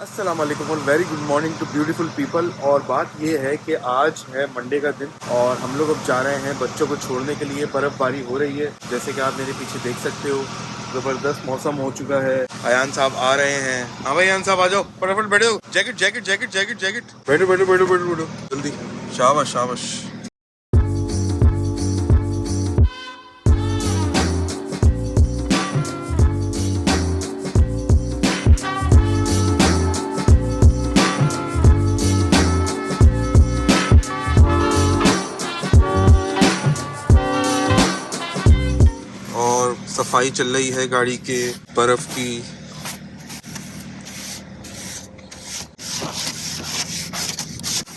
अस्सलाम वालेकुम और very good morning to beautiful people. और बात ये है कि आज है मंडे का दिन और हम लोग अब जा रहे हैं बच्चों को छोड़ने के लिए। बर्फबारी हो रही है जैसे कि आप मेरे पीछे देख सकते हो। ज़बरदस्त मौसम हो चुका है। अयान साहब आ रहे हैं। हाँ भाई अयान साहब आ जाओ, फटाफट बैठो। Jacket jacket jacket jacket jacket, बैठो बैठो बैठो बैठो बैठो जल्दी। शाबाश शाबाश। और सफाई चल रही है गाड़ी के, बर्फ की।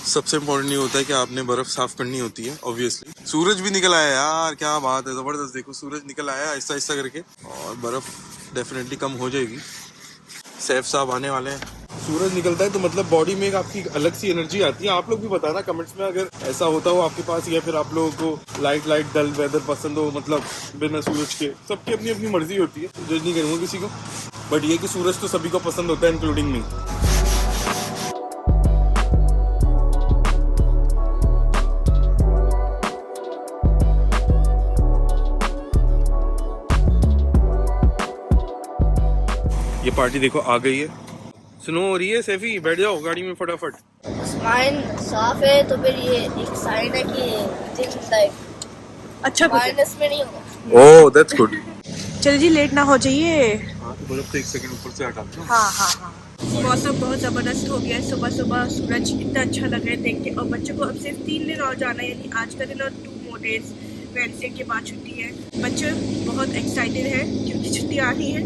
सबसे इम्पोर्टेंट ये होता है कि आपने बर्फ साफ करनी होती है ऑब्वियसली। सूरज भी निकल आया यार, क्या बात है, जबरदस्त। देखो सूरज निकल आया आहिस्ता आहिस्ता करके और बर्फ डेफिनेटली कम हो जाएगी। सैफ साहब आने वाले हैं। सूरज निकलता है तो मतलब बॉडी में एक आपकी अलग सी एनर्जी आती है। आप लोग भी बताना कमेंट्स में अगर ऐसा होता हो आपके पास, या फिर आप लोगों को लाइट लाइट डल वेदर पसंद हो, मतलब बिना सूरज के। सबकी अपनी अपनी मर्जी होती है, जज नहीं करूँगा किसी को, बट ये कि सूरज तो सभी को पसंद होता है इंक्लूडिंग मी। ये पार्टी देखो आ गई है। स्नो हो रही है सैफी, बैठ जाओ गाड़ी में फटाफट। आसमान साफ है तो फिर ये एक साइन है कि अच्छा माइनस में नहीं होगा। Oh that's good. चलिए जी, लेट ना हो जाइए। हाँ तो बर्फ तो एक सेकंड ऊपर से हटा दो। हाँ। मौसम बहुत ज़बरदस्त हो गया है। सुबह सुबह सूरज इतना अच्छा लग रहा है देख के। और बच्चों को अब सिर्फ 3 दिन और जाना है, यानी आज का दिन और 2 मोर डेज। वेडनेसडे के बाद छुट्टी है। बच्चे बहुत एक्साइटेड है क्योंकि छुट्टी आ रही है।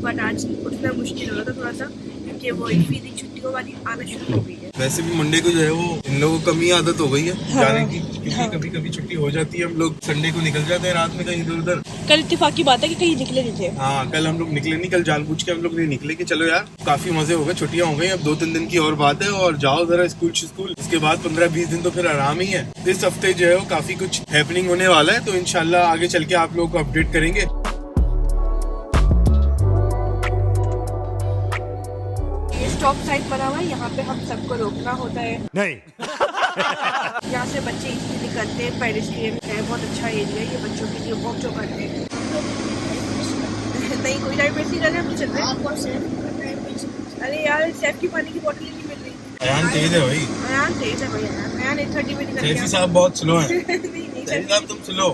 बट आज उठना मुश्किल हो रहा था थोड़ा सा, क्योंकि वो फीदी छुट्टियों वाली आना शुरू हो गई है। वैसे भी मंडे को जो है वो इन लोगों को कम ही आदत हो गई है जाने की, क्योंकि हाँ। कभी कभी छुट्टी हो जाती है। हम लोग संडे को निकल जाते हैं रात में कहीं इधर उधर। कल इत्तेफाक की बात है कि कहीं निकले नहीं थे। हाँ कल हम लोग निकले नहीं, कल जानबूझ के हम लोग नहीं निकले कि चलो यार काफी मजे हो गए, छुट्टियां हो गई, अब 2-3 दिन की और बात है और जाओ जरा स्कूल। इसके बाद 15-20 दिन तो फिर आराम ही है। इस हफ्ते जो है वो काफी कुछ हैपनिंग होने वाला है, तो इंशाल्लाह आगे चल के आप लोगों को अपडेट करेंगे। स्टॉप साइड बना हुआ है, यहाँ पे हम सबको रोकना होता है। नहीं। यहाँ से बच्चे इजली निकलते हैं। पेडेस्ट्रियन है, बहुत अच्छा एरिया है ये बच्चों के लिए वॉक जो करते हैं। नहीं कोई टाइम वेस्ट नहीं कर रहे, हम तो चल रहे हैं। आपको सिर्फ अरे यार सैफ की पानी की बोतल ही नहीं मिल रही। अयान तेज है भाई। अयान तेज है भाई। अयान 8:30 में निकल सैफी गया। साहब बहुत स्लो है। नहीं सैफी साहब तुम स्लो।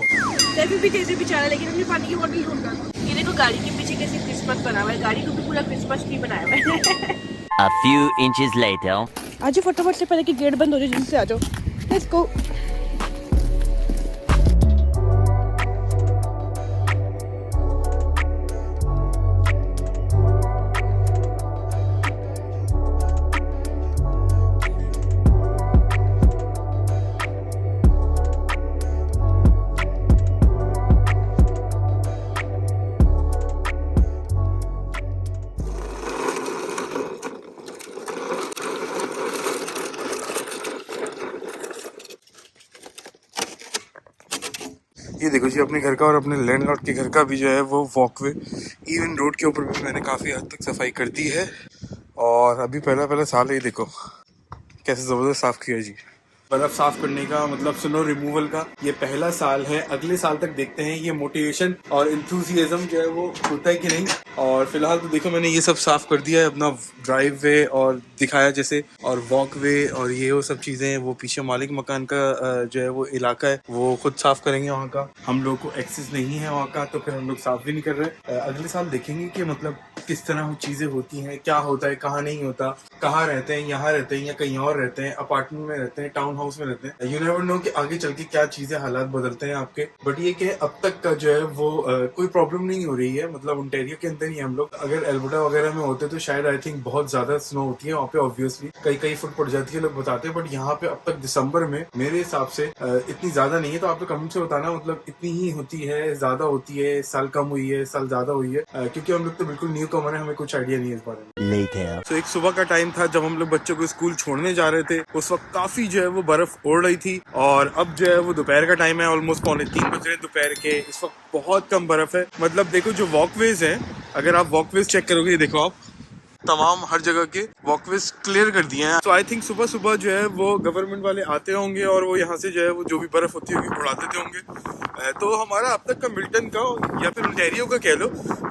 सैफी भी तेज है बेचारा, लेकिन अपनी पानी की बोतल ढूंढ रहा। ये देखो गाड़ी के पीछे कैसे क्रिसमस बना हुआ है। गाड़ी को भी पूरा क्रिसमस ट्री बनाया हुआ है। A few inches later. आज फटाफट से पहले कि गेट बंद हो जाए, जिनसे आ जाओ। Let's go. ये देखो जी अपने घर का और अपने लैंडलॉर्ड के घर का भी जो है वो वॉकवे, इवन रोड के ऊपर भी मैंने काफ़ी हद तक सफाई कर दी है। और अभी पहला साल है, ये देखो कैसे ज़बरदस्त साफ़ किया जी। बर्फ साफ करने का मतलब स्नो रिमूवल का ये पहला साल है। अगले साल तक देखते हैं ये मोटिवेशन और इंथुजियाज्म जो है वो होता है कि नहीं। और फिलहाल तो देखो मैंने ये सब साफ कर दिया है, अपना ड्राइव वे और दिखाया जैसे, और वॉक वे और ये वो सब चीजें हैं। वो पीछे मालिक मकान का जो है वो इलाका है, वो खुद साफ करेंगे। वहाँ का हम लोग को एक्सेस नहीं है वहाँ का, तो फिर हम लोग साफ भी नहीं कर रहे। अगले साल देखेंगे कि मतलब किस तरह चीजें होती हैं, क्या होता है, कहाँ नहीं होता, कहाँ रहते हैं, यहाँ रहते हैं या कहीं और रहते हैं, अपार्टमेंट में रहते हैं, टाउन हाउस में रहते हैं। यू नेवर नो कि आगे चल के क्या चीजें हालात बदलते हैं आपके। बट ये कि अब तक का जो है वो कोई प्रॉब्लम नहीं हो रही है। मतलब ओंटारियो के अंदर ही हम लोग, अगर एल्बर्टा वगैरह में होते तो शायद आई थिंक बहुत ज्यादा स्नो होती है वहाँ पे, ऑब्वियसली कई फुट पड़ जाती है, लोग बताते हैं। बट यहाँ पे अब तक दिसंबर में मेरे हिसाब से इतनी ज्यादा नहीं है। तो आप लोग कमेंट से बताना मतलब इतनी ही होती है, ज्यादा होती है, साल कम हुई है, साल ज्यादा हुई है, क्योंकि हम लोग तो बिल्कुल न्यू कमर है, हमें कुछ आइडिया नहीं है इस बारे में। तो एक सुबह का टाइम था जब हम लोग बच्चों को स्कूल छोड़ने जा रहे थे। उस वक्त काफी जो है वो बर्फ ओढ़ रही थी, और अब जो है वो दोपहर का टाइम है, ऑलमोस्ट 2:45 बज रहे दोपहर के। इस वक्त बहुत कम बर्फ है। मतलब देखो जो वॉकवेज है, अगर आप वॉकवेज चेक करोगे, देखो आप तमाम हर जगह के वॉकवेज क्लियर कर दिए हैं। तो आई थिंक सुबह सुबह जो है वो गवर्नमेंट वाले आते होंगे और वो यहाँ से जो है वो जो भी बर्फ होती होगी उड़ा देते होंगे। तो हमारा अब तक का मिल्टन का या फिर ओंटारियो का कह लो,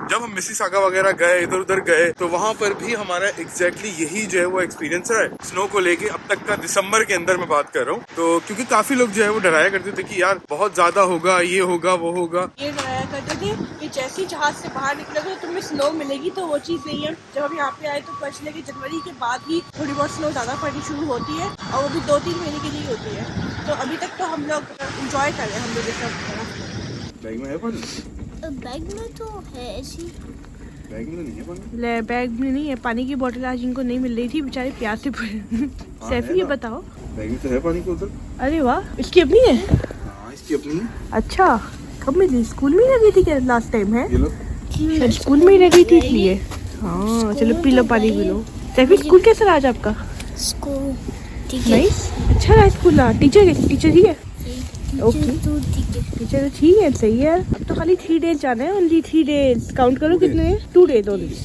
जब हम मिसिसागा वगैरह गए, इधर उधर गए, तो वहाँ पर भी हमारा एग्जैक्टली यही जो है वो एक्सपीरियंस रहा है स्नो को लेके अब तक का। दिसंबर के अंदर मैं बात कर रहा हूँ, तो क्योंकि काफी लोग जो है वो डराया करते थे कि यार बहुत ज्यादा होगा, ये होगा, वो होगा। ये डराया करते थे कि जैसे ही जहाज से बाहर निकलोगे तो तुम्हें स्नो मिलेगी, तो वो चीज़ नहीं है। जब हम यहाँ पे आए तो पहुँचने के जनवरी के बाद ही थोड़ी बहुत स्नो ज़्यादा पड़नी शुरू होती है, और वो भी 2-3 महीने के लिए होती है। तो अभी तक तो हम लोग इंजॉय कर रहे हैं, हम लोग ये सब। बैग में है पानी? बैग में तो है ऐसी। बैग में नहीं है पानी? ले बैग में नहीं है पानी की बोतल, आज इनको नहीं मिल रही थी, बेचारे प्यासे पड़े। सैफी ये बताओ। बैग में तो है पानी की बोतल। अरे वाह, इसकी अपनी है? हाँ, इसकी अपनी है। अच्छा, कब मिली? स्कूल में ही लगी थी क्या लास्ट टाइम? है ये लो। शायद स्कूल में ही लगी थी इसलिए। हाँ चलो पी लो, पानी पी लो। सैफी स्कूल कैसा रहा आज आपका? स्कूल ठीक है। नाइस, अच्छा रहा स्कूल। टीचर ठीक है? ओके, तो ठीक है। टीचर ठीक है, सही है। अब तो खाली 3 डेज जाना है, ओनली 3 डेज। काउंट करो कितने हैं? 2 डेज ओनली।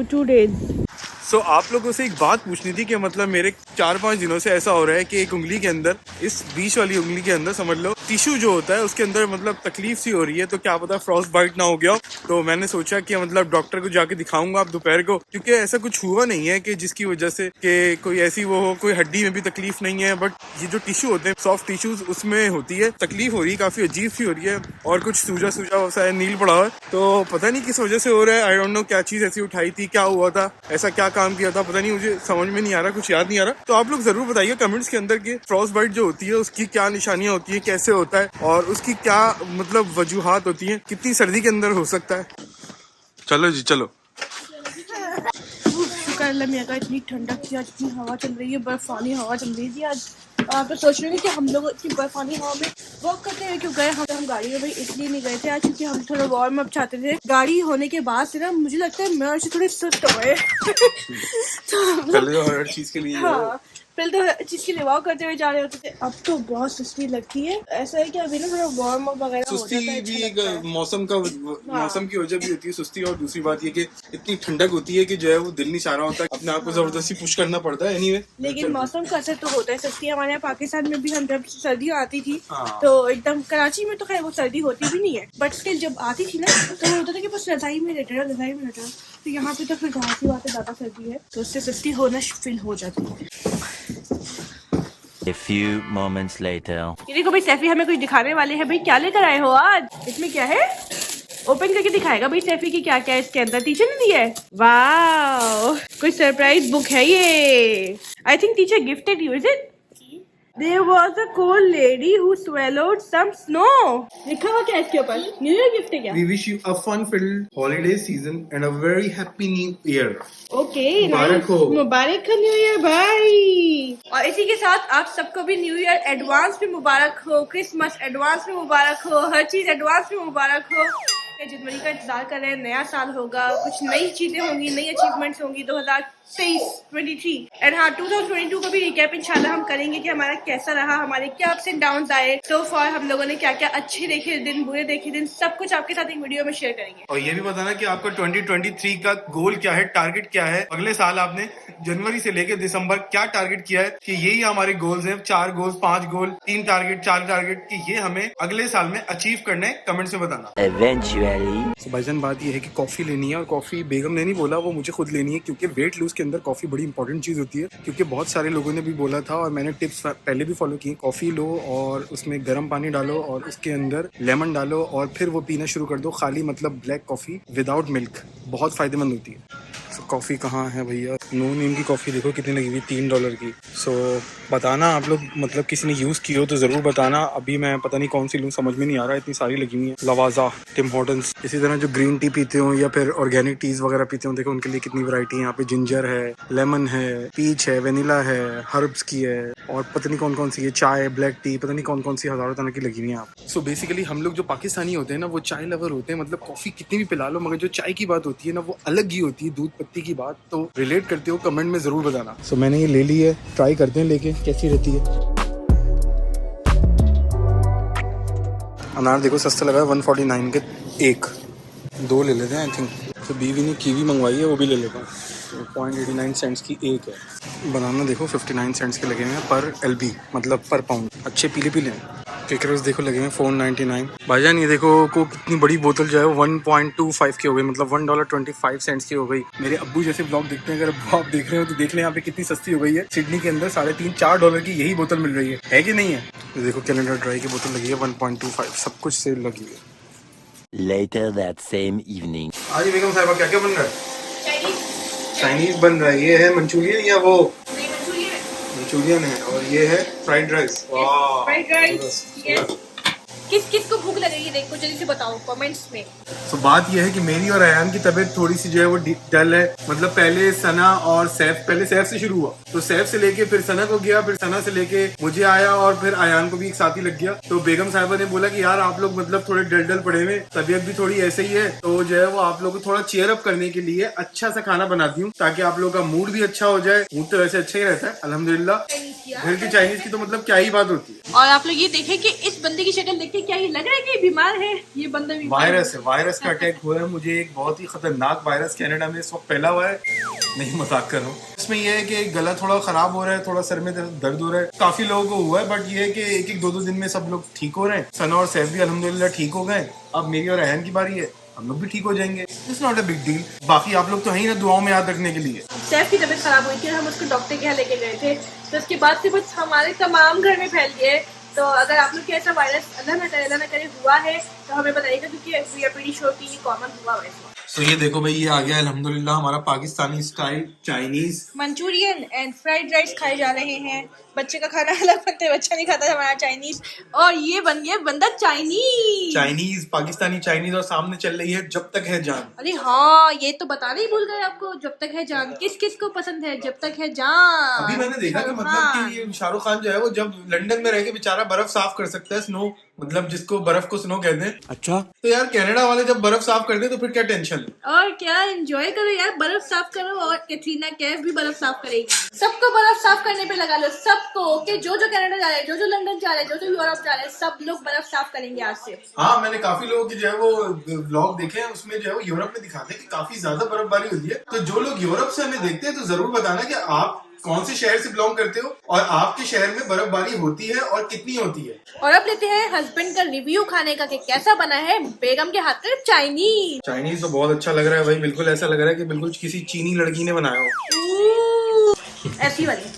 2 डेज। सो आप लोगों से एक बात पूछनी थी कि मतलब मेरे 4-5 दिनों से ऐसा हो रहा है कि एक उंगली के अंदर, इस बीच वाली उंगली के अंदर समझ लो टिश्यू जो होता है उसके अंदर मतलब तकलीफ सी हो रही है। तो क्या पता फ्रॉस्ट बाइट ना हो गया हो। तो मैंने सोचा कि मतलब डॉक्टर को जाके दिखाऊंगा आप दोपहर को, क्योंकि ऐसा कुछ हुआ नहीं है कि जिसकी वजह से कि कोई ऐसी वो हो, कोई हड्डी में भी तकलीफ नहीं है, बट ये जो टिश्यू होते हैं सॉफ्ट टिश्यूज उसमें होती है तकलीफ हो रही है, काफी अजीब सी हो रही है और कुछ सूजा सा नील पड़ा हुआ है। तो पता नहीं किस वजह से हो रहा है, आई डोंट नो क्या चीज ऐसी उठाई थी, क्या हुआ था, ऐसा क्या काम किया था, पता नहीं, मुझे समझ में नहीं आ रहा, कुछ याद नहीं आ रहा। तो आप लोग जरूर बताइए कमेंट्स के अंदर कि फ्रॉस्ट बाइट जो होती है उसकी क्या निशानियां होती है, कैसे होता है और उसकी क्या मतलब वजूहात होती है, कितनी सर्दी के अंदर हो सकता है। चलो जी चलो। शुक्र अल्लाह मियां का, इतनी ठंडक थी आज, इतनी हवा चल रही है, बर्फानी हवा चल रही थी आज। आप तो सोच रहे हैं कि हम लोग इतनी बर्फानी हवा में वॉक करते हुए क्यों गए। हम गाड़ी में भाई इसलिए नहीं गए थे आज, क्योंकि हम थोड़ा वार्म अप चाहते थे। गाड़ी होने के बाद से ना मुझे लगता है मैं आज थोड़े सुस्त हो गए। पहले तो हर चीज के लिए हाँ, पहले तो हर चीज के लिए वॉक करते हुए जा रहे होते थे, अब तो बहुत सुस्ती लगती है। ऐसा है कि अभी ना थोड़ा वार्म अप वगैरह हो सुस्ती जाता है, भी अच्छा एक लगता है। मौसम की वजह भी होती है सुस्ती, और दूसरी बात ये कि इतनी ठंडक होती है कि जो है वो दिल नहीं चाह रहा होता, अपने आप को जबरदस्ती पुश करना पड़ता है। एनीवे, लेकिन मौसम का असर तो होता है। सुस्ती हमारे यहाँ पाकिस्तान में भी, हम जब सर्दियाँ आती थी हाँ। तो एकदम, कराची में तो खैर वो सर्दी होती भी नहीं है, बट स्टिल जब आती थी ना तो होता था कि बस रजाई में लेटे रहो। तो यहाँ पे तो फिर घास की बात है, ज्यादा सर्दी है तो उससे सुस्ती होना फील हो जाती है। A few moments later. ये देखो भाई, सैफी हमें कुछ दिखाने वाले हैं। भाई क्या लेकर आए हो आज? इसमें क्या है? ओपन करके दिखाएगा भाई सैफी की क्या क्या है इसके अंदर। टीचर ने दिया है, वाह, कोई सरप्राइज बुक है ये। I think teacher gifted you, is it? There was a cold lady who swallowed some snow. लिखा हुआ क्या है इसके ऊपर? न्यू ईयर गिफ्ट है क्या? We wish you a fun-filled holiday season and a very happy new year. Okay, मुबारक हो। मुबारक हो न्यू ईयर भाई। और इसी के साथ आप सबको भी न्यू ईयर एडवांस में मुबारक हो, क्रिसमस एडवांस में मुबारक हो, हर चीज एडवांस में मुबारक हो। जनवरी का इंतजार कर रहे हैं, नया साल होगा, कुछ नई चीजें होंगी, नई अचीवमेंट्स होंगी 2023 एंड हाँ 2022 का भी रिकैप इंशाल्लाह हम करेंगे कि हमारा कैसा रहा, हमारे क्या अप्स एंड डाउन्स आए, तो फॉर हम लोगों ने क्या क्या अच्छे देखे दिन, बुरे देखे दिन, सब कुछ आपके साथ एक वीडियो में शेयर करेंगे। और ये भी बताना कि आपका 2023 का गोल क्या है, टारगेट क्या है। अगले साल आपने जनवरी से लेकर दिसंबर क्या टारगेट किया है कि यही हमारे गोल्स हैं, 4 गोल्स, 5 गोल, 3 टारगेट, 4 टारगेट, कि ये हमें अगले साल में अचीव करने हैं। कमेंट में बताना। Eventually. तो भाईजान बात ये है कि कॉफी लेनी है, और कॉफी बेगम ने नहीं बोला, वो मुझे खुद लेनी है, क्योंकि वेट लूज के अंदर कॉफी बड़ी इंपॉर्टेंट चीज होती है। क्योंकि बहुत सारे लोगों ने भी बोला था और मैंने टिप्स पहले भी फॉलो किए। कॉफी लो और उसमें गर्म पानी डालो और उसके अंदर लेमन डालो और फिर वो पीना शुरू कर दो, खाली मतलब ब्लैक कॉफी विदाउट मिल्क, बहुत फायदेमंद होती है। सो कॉफ़ी कहाँ है भैया? नो नेम की कॉफ़ी देखो कितनी लगी हुई, $3 की। सो बताना आप लोग, मतलब किसी ने यूज़ की हो तो ज़रूर बताना। अभी मैं पता नहीं कौन सी लूँ, समझ में नहीं आ रहा, इतनी सारी लगी हुई हैं। लवाजा, टिम हॉर्टन्स। इसी तरह जो ग्रीन टी पीते हो या फिर ऑर्गेनिक टीज़ वगैरह पीते हो, देखो उनके लिए कितनी वैरायटी है। यहाँ पे जिंजर है, लेमन है, पीच है, वेनिला है, हर्ब्स की है, और पता नहीं कौन कौन सी है, चाय, ब्लैक टी, पता नहीं कौन कौन सी हज़ारों तरह की लगी हुई हैं। आप सो बेसिकली हम लोग जो पाकिस्तानी होते हैं ना, वो चाय लवर होते हैं। मतलब कॉफ़ी कितनी भी पिला लो, मगर जो चाय की बात होती है ना, वो अलग ही होती है, दूध पत्ती की बात। तो रिलेट करते हो कमेंट में ज़रूर बताना। सो मैंने ये ले ली है, ट्राई करते हैं लेके कैसी रहती है। अनार देखो सस्ता लगा है, 149 के एक, 2 ले लेते हैं आई थिंक। तो बीवी ने कीवी मंगवाई है, वो भी ले लेता हूँ। तो 0.89 सेंट्स की एक है। बनाना देखो 59 सेंट्स के लगे हुए हैं पर LB, मतलब पर पाउंड। अच्छे पीले पीले हैं। केकर्स देखो लगे हैं 4.99। भाईजान ये देखो को कितनी बड़ी बोतल जो है वो 1.25 की हो गई, मतलब $1.25 की हो गई। मेरे अब्बू जैसे ब्लॉग देखते हैं, अगर अब्बू आप देख रहे हो तो देख लें यहाँ पे कितनी सस्ती हो गई है। सिडनी के अंदर $3.5-4 की यही बोतल मिल रही है कि नहीं है। ये देखो कैलेंडर ड्राई की बोतल लगी है 1.25, सब कुछ सेल लगी है। Later that same evening. आज बेगम साहिबा क्या क्या बन रहा है? चाइनीज बन रहा है। ये है मंचूरियन या वो मंचूरियन है, और ये है फ्राइड राइस। वाह, फ्राइड राइस। किस किस को भूख लगेगी देखो, जल्दी से बताओ कमेंट्स में। तो बात यह है कि मेरी और अयान की तबीयत थोड़ी सी जो है वो डल है। मतलब पहले सना और सैफ, पहले सैफ से शुरू हुआ, तो सैफ से लेके फिर सना को गया, फिर सना से लेके मुझे आया, और फिर अयान को भी एक साथ ही लग गया। तो बेगम साहिबा ने बोला कि यार आप लोग मतलब थोड़े डल पड़े हुए, तबीयत भी थोड़ी ऐसे ही है, तो जो है वो आप लोग को थोड़ा चेयर अप करने के लिए अच्छा सा खाना बनाती हूँ, ताकि आप लोग का मूड भी अच्छा हो जाए। मूड तो वैसे अच्छा ही रहता है अल्हम्दुलिल्लाह। घर की चाइनीज की तो मतलब क्या ही बात होती है। और आप लोग ये देखें कि इस बंदे की शक्ल देख के क्या ये लग रहा है कि बीमार है। ये बंदा बीमार वायरस है, वायरस का अटैक हुआ है मुझे। एक बहुत ही खतरनाक वायरस कनाडा में इस वक्त फैला हुआ है। नहीं मजाक कर रहा हूँ। इसमें यह है कि गला थोड़ा खराब हो रहा है, थोड़ा सर में दर्द हो रहा है, काफी लोगों को हुआ है, बट ये है कि एक दो दिन में सब लोग ठीक हो रहे हैं। सना और सैफ भी अल्हम्दुलिल्लाह ठीक हो गए। अब मेरी और अहन की बारी है, हम लोग भी ठीक हो जाएंगे। It's not a big deal. बाकी आप लोग तो हैं ही ना दुआओं में याद रखने के लिए। सैफ की तबीयत खराब हुई थी, हम उसको डॉक्टर के यहाँ लेके गए थे, तो उसके बाद से बस हमारे तमाम घर में फैल गया है। तो अगर आप लोग के ऐसा वायरस अल्लाह ना करे हुआ है तो हमें बताइएगा, क्योंकि वी आर प्रीटी श्योर कि ये कॉमन हुआ वैसे। तो ये देखो भाई, ये आ गया अल्हम्दुलिल्लाह हमारा Pakistani style Chinese Manchurian and fried rice खाए जा रहे हैं। बच्चे का खाना अलग बनता है, बच्चा नहीं खाता हमारा चाइनीज, और ये बन गया बंदा चाइनीज पाकिस्तानी चाइनीज, और सामने चल रही है जब तक है जान। अरे हाँ, ये तो बताना ही भूल गए आपको, जब तक है जान किस किस को पसंद है? जब तक है जान। अभी मैंने देखा कि मतलब कि ये शाहरुख खान जो है वो जब लंदन में रह के बेचारा बर्फ साफ कर सकता है, स्नो, मतलब जिसको बर्फ को स्नो कहते हैं। अच्छा, तो यार कनाडा वाले जब बर्फ साफ कर दे तो फिर क्या टेंशन। और क्या, एंजॉय करो यार, बर्फ साफ करो। और कैटरीना कैफ भी बर्फ साफ करेगी। सबको बर्फ साफ करने पे लगा लो, सबको। कि जो कनाडा जा रहे हैं, जो लंदन जा रहे हैं, जो यूरोप जा रहे हैं, सब लोग बर्फ साफ करेंगे आज से। हाँ, मैंने काफी लोगों की जो है वो व्लॉग देखे हैं, उसमें जो है वो यूरोप में दिखाते हैं कि काफी ज्यादा बर्फबारी होती है। तो जो लोग यूरोप से हमें देखते हैं तो जरूर बताना कि आप कौन से शहर से बिलोंग करते हो और आपके शहर में बर्फबारी होती है और कितनी होती है। और अब लेते हैं हस्बैंड का रिव्यू खाने का कि कैसा बना है बेगम के हाथ का चाइनीज तो बहुत अच्छा लग रहा है भाई। बिल्कुल ऐसा लग रहा है कि बिल्कुल किसी चीनी लड़की ने बनाया चाइनीज ऐसी वाली।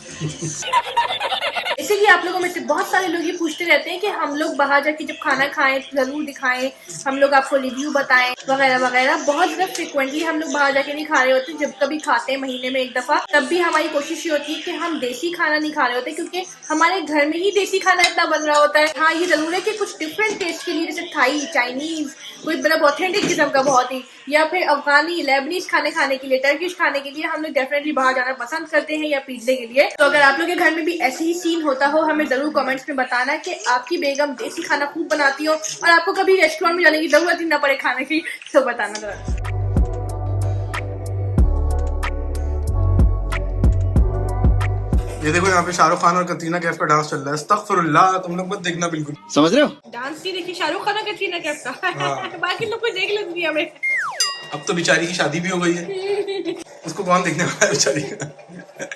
इसीलिए आप लोगों में से बहुत सारे लोग ये पूछते रहते हैं कि हम लोग बाहर जाके जब खाना खाएं जरूर दिखाएं, हम लोग आपको रिव्यू बताएं वगैरह वगैरह। बहुत ज्यादा फ्रिक्वेंटली हम लोग बाहर जाके नहीं खा रहे होते, जब कभी खाते हैं महीने में एक दफा, तब भी हमारी कोशिश ये होती है कि हम देसी खाना नहीं खा रहे होते, क्योंकि हमारे घर में ही देसी खाना इतना बन रहा होता है। हाँ, ये जरूर है कि कुछ डिफरेंट टेस्ट के लिए, जैसे थाई, चाइनीज, कोई मतलब ऑथेंटिक किस्म का बहुत ही, या फिर अफगानी, लेबनीज खाने के लिए, टर्किश खाने के लिए हम लोग डेफिनेटली बाहर जाना पसंद करते हैं, या पिज्जे के लिए। तो अगर आप लोग के घर में भी ऐसे ही सीन होता हो, हमें जरूर कमेंट्स में बताना कि आपकी बेगम देसी खाना खूब बनाती हो और आपको कभी रेस्टोरेंट में जाने की जरूरत ही ना पड़े खाने की, तो बताना जरा। ये देखो यहाँ पे शाहरुख खान और कतरीना कैफ का डांस चल रहा है। अस्तगफिरुल्लाह, तुम लोग मत देखना बिल्कुल, समझ रहे हो। डांस नहीं देखी शाहरुख खान और कतरीना कैफ का। बाकी लोग को देख लो दुनिया में। अब तो बेचारी की शादी भी हो गई है, उसको कौन देखने वाला है बेचारी का।